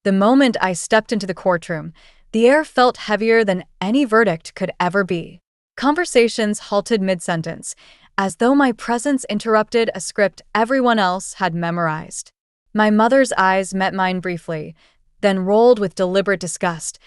The moment I stepped into the courtroom, the air felt heavier than any verdict could ever be. Conversations halted mid-sentence, as though my presence interrupted a script everyone else had memorized. My mother's eyes met mine briefly, then rolled with deliberate disgust,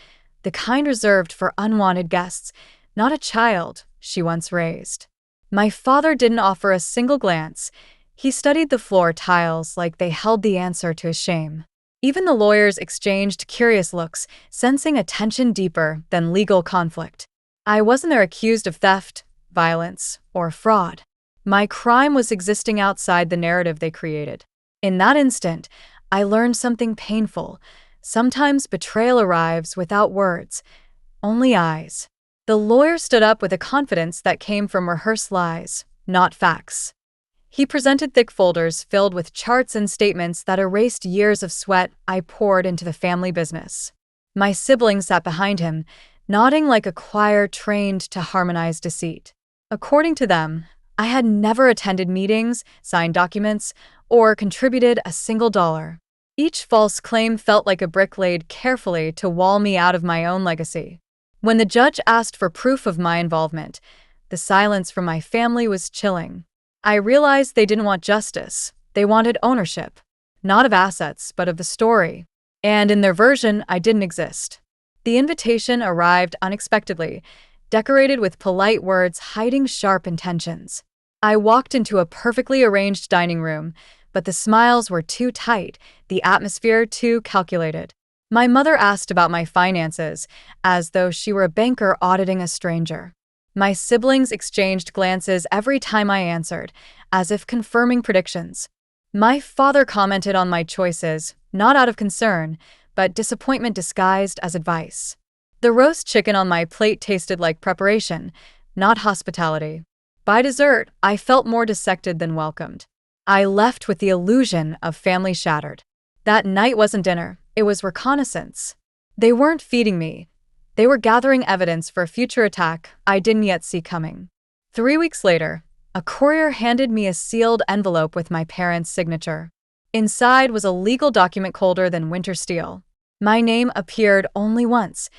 the kind reserved for unwanted guests, not a child she once raised. My father didn't offer a single glance. He studied the floor tiles like they held the answer to his shame. Even the lawyers exchanged curious looks, sensing a tension deeper than legal conflict. I wasn't there accused of theft, violence, or fraud. My crime was existing outside the narrative they created. In that instant, I learned something painful. Sometimes betrayal arrives without words, only eyes. The lawyer stood up with a confidence that came from rehearsed lies, not facts. He presented thick folders filled with charts and statements that erased years of sweat I poured into the family business. My siblings sat behind him, nodding like a choir trained to harmonize deceit. According to them, I had never attended meetings, signed documents, or contributed a single dollar. Each false claim felt like a brick laid carefully to wall me out of my own legacy. When the judge asked for proof of my involvement, the silence from my family was chilling. I realized they didn't want justice. They wanted ownership. Not of assets, but of the story. And in their version, I didn't exist. The invitation arrived unexpectedly, decorated with polite words hiding sharp intentions. I walked into a perfectly arranged dining room, but the smiles were too tight, the atmosphere too calculated. My mother asked about my finances, as though she were a banker auditing a stranger. My siblings exchanged glances every time I answered, as if confirming predictions. My father commented on my choices, not out of concern, but disappointment disguised as advice. The roast chicken on my plate tasted like preparation, not hospitality. By dessert, I felt more dissected than welcomed. I left with the illusion of family shattered. That night wasn't dinner, it was reconnaissance. They weren't feeding me. They were gathering evidence for a future attack I didn't yet see coming. 3 weeks later, a courier handed me a sealed envelope with my parents' signature. Inside was a legal document colder than winter steel. My name appeared only once,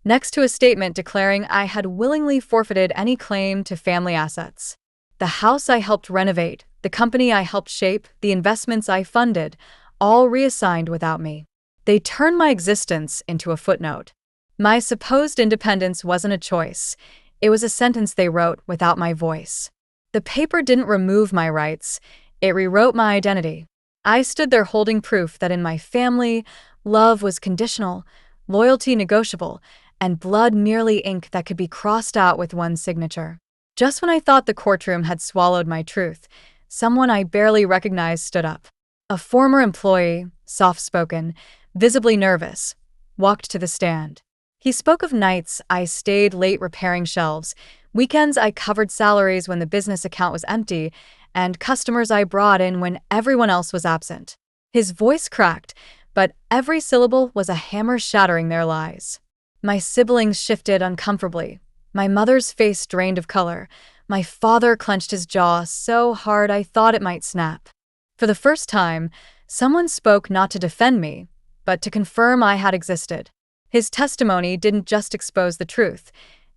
next to a statement declaring I had willingly forfeited any claim to family assets. The house I helped renovate, the company I helped shape, the investments I funded, all reassigned without me. They turned my existence into a footnote. My supposed independence wasn't a choice. It was a sentence they wrote without my voice. The paper didn't remove my rights. It rewrote my identity. I stood there holding proof that in my family, love was conditional, loyalty negotiable, and blood merely ink that could be crossed out with one signature. Just when I thought the courtroom had swallowed my truth, someone I barely recognized stood up. A former employee, soft-spoken, visibly nervous, walked to the stand. He spoke of nights I stayed late repairing shelves, weekends I covered salaries when the business account was empty, and customers I brought in when everyone else was absent. His voice cracked, but every syllable was a hammer shattering their lies. My siblings shifted uncomfortably. My mother's face drained of color. My father clenched his jaw so hard I thought it might snap. For the first time, someone spoke not to defend me, but to confirm I had existed. His testimony didn't just expose the truth.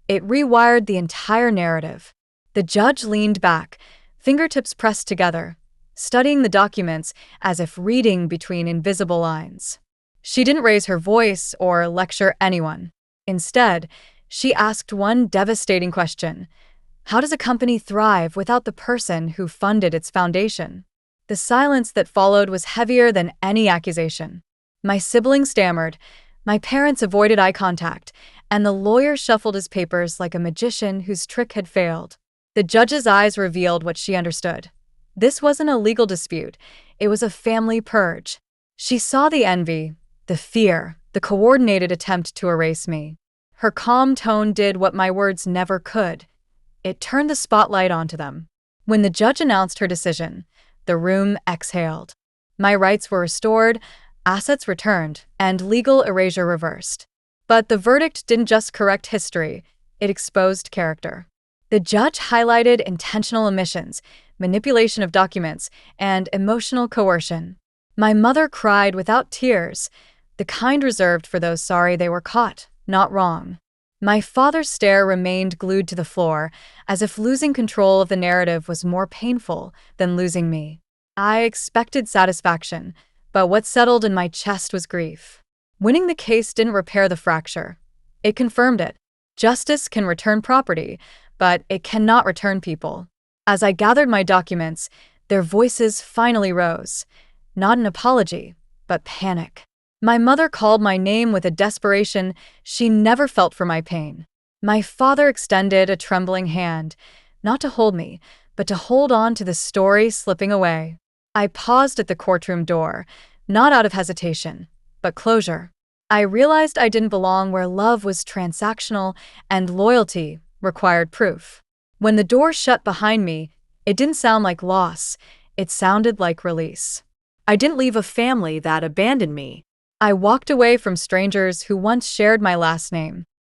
It rewired the entire narrative. The judge leaned back, fingertips pressed together, studying the documents as if reading between invisible lines. She didn't raise her voice or lecture anyone. Instead, she asked one devastating question. How does a company thrive without the person who funded its foundation? The silence that followed was heavier than any accusation. My siblings stammered, my parents avoided eye contact, and the lawyer shuffled his papers like a magician whose trick had failed. The judge's eyes revealed what she understood. This wasn't a legal dispute, it was a family purge. She saw the envy, the fear, the coordinated attempt to erase me. Her calm tone did what my words never could. It turned the spotlight onto them. When the judge announced her decision, the room exhaled. My rights were restored, assets returned, and legal erasure reversed. But the verdict didn't just correct history, it exposed character. The judge highlighted intentional omissions, manipulation of documents, and emotional coercion. My mother cried without tears, the kind reserved for those sorry they were caught, not wrong. My father's stare remained glued to the floor, as if losing control of the narrative was more painful than losing me. I expected satisfaction, but what settled in my chest was grief. Winning the case didn't repair the fracture. It confirmed it. Justice can return property, but it cannot return people. As I gathered my documents, their voices finally rose. Not an apology, but panic. My mother called my name with a desperation she never felt for my pain. My father extended a trembling hand, not to hold me, but to hold on to the story slipping away. I paused at the courtroom door, not out of hesitation, but closure. I realized I didn't belong where love was transactional and loyalty required proof. When the door shut behind me, it didn't sound like loss, it sounded like release. I didn't leave a family that abandoned me. I walked away from strangers who once shared my last name.